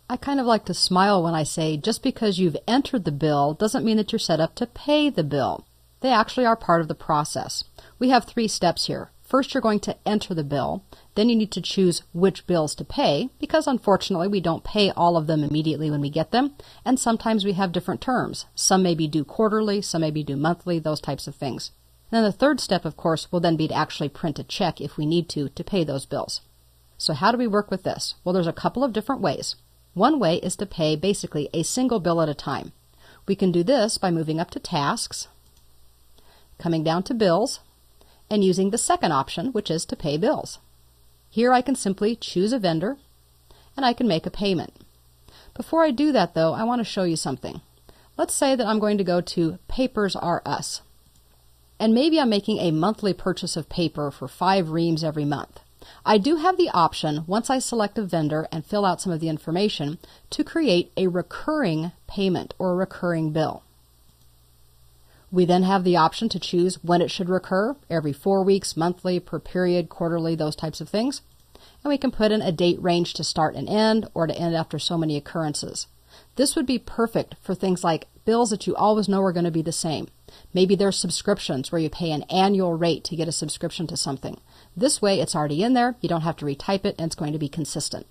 I kind of like to smile when I say just because you've entered the bill doesn't mean that you're set up to pay the bill. They actually are part of the process. We have 3 steps here. First, you're going to enter the bill. Then you need to choose which bills to pay, because unfortunately we don't pay all of them immediately when we get them, and sometimes we have different terms. Some may be due quarterly, some may be due monthly, those types of things. And then the third step, of course, will then be to actually print a check if we need to pay those bills. So how do we work with this? Well, there's a couple of different ways. One way is to pay basically a single bill at a time. We can do this by moving up to Tasks, coming down to Bills, and using the second option, which is to pay bills. Here I can simply choose a vendor, and I can make a payment. Before I do that, though, I want to show you something. Let's say that I'm going to go to Papers R Us, and maybe I'm making a monthly purchase of paper for 5 reams every month. I do have the option, once I select a vendor and fill out some of the information, to create a recurring payment or a recurring bill. We then have the option to choose when it should recur, every 4 weeks, monthly, per period, quarterly, those types of things. And we can put in a date range to start and end, or to end after so many occurrences. This would be perfect for things like bills that you always know are going to be the same. Maybe there's subscriptions where you pay an annual rate to get a subscription to something. This way it's already in there, you don't have to retype it, and it's going to be consistent.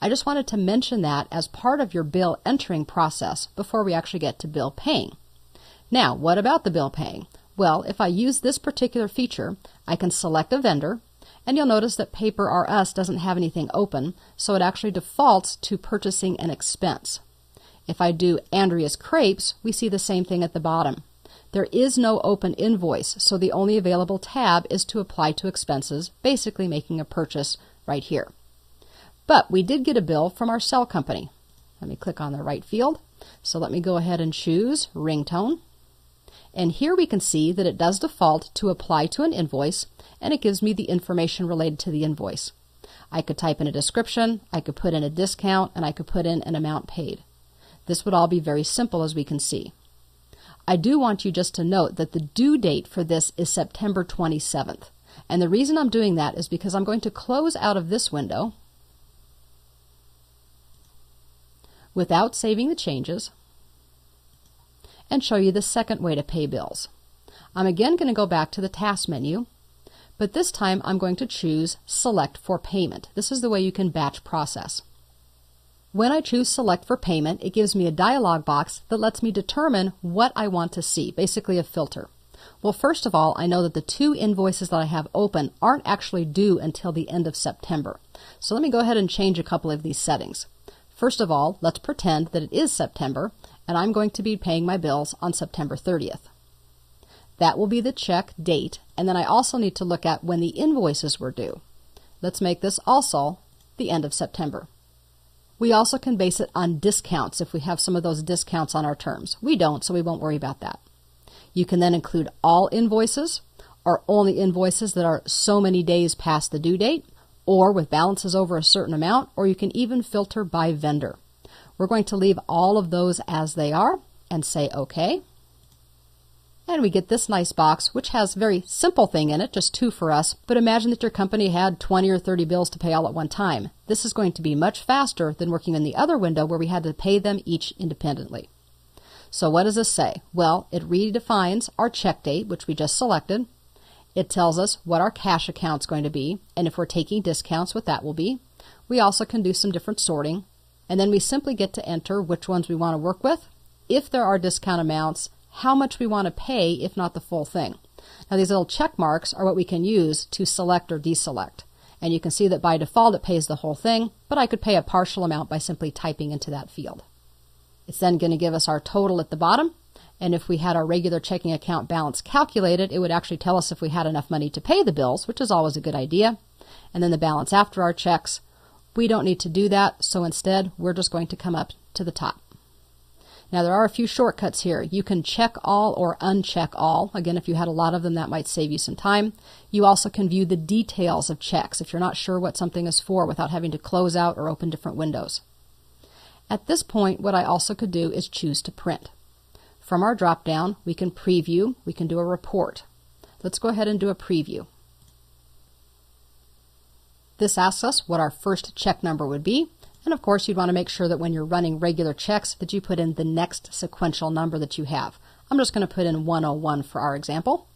I just wanted to mention that as part of your bill entering process before we actually get to bill paying. Now, what about the bill paying? Well, if I use this particular feature, I can select a vendor, and you'll notice that Paper R Us doesn't have anything open, so it actually defaults to purchasing an expense. If I do Andrea's Crepes, we see the same thing at the bottom. There is no open invoice, so the only available tab is to apply to expenses, basically making a purchase right here. But we did get a bill from our cell company. Let me click on the right field. So let me go ahead and choose Ringtone. And here we can see that it does default to apply to an invoice, and it gives me the information related to the invoice. I could type in a description, I could put in a discount, and I could put in an amount paid. This would all be very simple, as we can see. I do want you just to note that the due date for this is September 27th. And the reason I'm doing that is because I'm going to close out of this window without saving the changes and show you the second way to pay bills. I'm again going to go back to the task menu, but this time I'm going to choose Select for Payment. This is the way you can batch process. When I choose Select for Payment, it gives me a dialog box that lets me determine what I want to see, basically a filter. Well, first of all, I know that the 2 invoices that I have open aren't actually due until the end of September. So let me go ahead and change a couple of these settings. First of all, let's pretend that it is September, and I'm going to be paying my bills on September 30th. That will be the check date, and then I also need to look at when the invoices were due. Let's make this also the end of September. We also can base it on discounts if we have some of those discounts on our terms. We don't, so we won't worry about that. You can then include all invoices, or only invoices that are so many days past the due date, or with balances over a certain amount, or you can even filter by vendor. We're going to leave all of those as they are and say OK. And we get this nice box, which has a very simple thing in it, just 2 for us. But imagine that your company had 20 or 30 bills to pay all at one time. This is going to be much faster than working in the other window where we had to pay them each independently. So what does this say? Well, it redefines our check date, which we just selected. It tells us what our cash account's going to be, and if we're taking discounts, what that will be. We also can do some different sorting, and then we simply get to enter which ones we want to work with, if there are discount amounts, how much we want to pay, if not the full thing. Now these little check marks are what we can use to select or deselect. And you can see that by default it pays the whole thing, but I could pay a partial amount by simply typing into that field. It's then going to give us our total at the bottom, and if we had our regular checking account balance calculated, it would actually tell us if we had enough money to pay the bills, which is always a good idea. And then the balance after our checks, we don't need to do that, so instead we're just going to come up to the top. Now there are a few shortcuts here. You can check all or uncheck all. Again, if you had a lot of them, that might save you some time. You also can view the details of checks if you're not sure what something is for without having to close out or open different windows. At this point, what I also could do is choose to print. From our drop-down, we can preview, we can do a report. Let's go ahead and do a preview. This asks us what our first check number would be, And of course, you'd want to make sure that when you're running regular checks that you put in the next sequential number that you have. I'm just going to put in 101 for our example.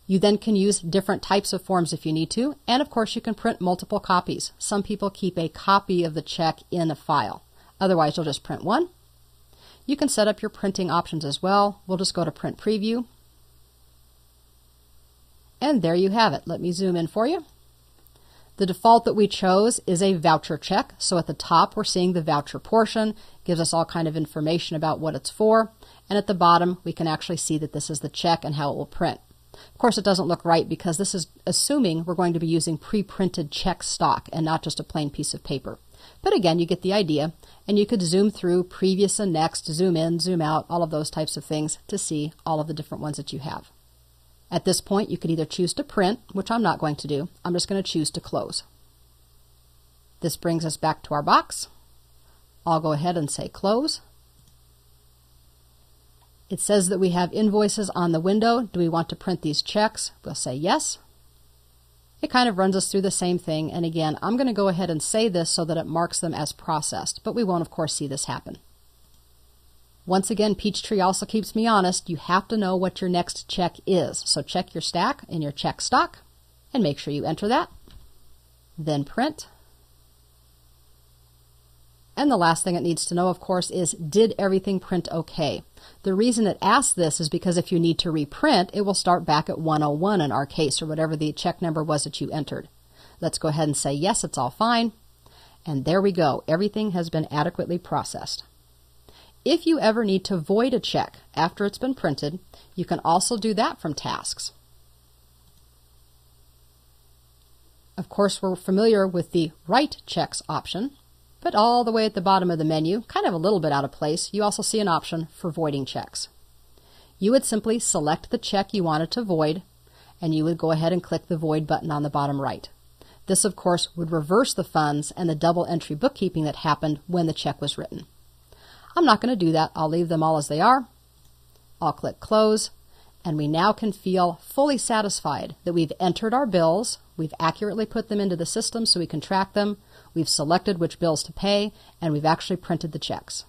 You then can use different types of forms if you need to, and of course you can print multiple copies. Some people keep a copy of the check in a file. Otherwise, you'll just print one. You can set up your printing options as well. We'll just go to Print Preview. And there you have it. Let me zoom in for you. The default that we chose is a voucher check. So at the top, we're seeing the voucher portion, gives us all kind of information about what it's for. And at the bottom, we can actually see that this is the check and how it will print. Of course, it doesn't look right because this is assuming we're going to be using pre-printed check stock and not just a plain piece of paper. But again, you get the idea, and you could zoom through previous and next, zoom in, zoom out, all of those types of things to see all of the different ones that you have. At this point, you could either choose to print, which I'm not going to do. I'm just going to choose to close. This brings us back to our box. I'll go ahead and say close. It says that we have invoices on the window. Do we want to print these checks? We'll say yes. It kind of runs us through the same thing. And again, I'm going to go ahead and say this so that it marks them as processed, but we won't, of course, see this happen. Once again, Peachtree also keeps me honest. You have to know what your next check is. So check your stack in your check stock and make sure you enter that. Then print. And the last thing it needs to know, of course, is did everything print okay? The reason it asks this is because if you need to reprint, it will start back at 101 in our case, or whatever the check number was that you entered. Let's go ahead and say yes, it's all fine. And there we go. Everything has been adequately processed. If you ever need to void a check after it's been printed, you can also do that from Tasks. Of course, we're familiar with the Write Checks option, but all the way at the bottom of the menu, kind of a little bit out of place, you also see an option for voiding checks. You would simply select the check you wanted to void, and you would go ahead and click the Void button on the bottom right. This, of course, would reverse the funds and the double entry bookkeeping that happened when the check was written. I'm not going to do that. I'll leave them all as they are. I'll click Close, and we now can feel fully satisfied that we've entered our bills, we've accurately put them into the system so we can track them, we've selected which bills to pay, and we've actually printed the checks.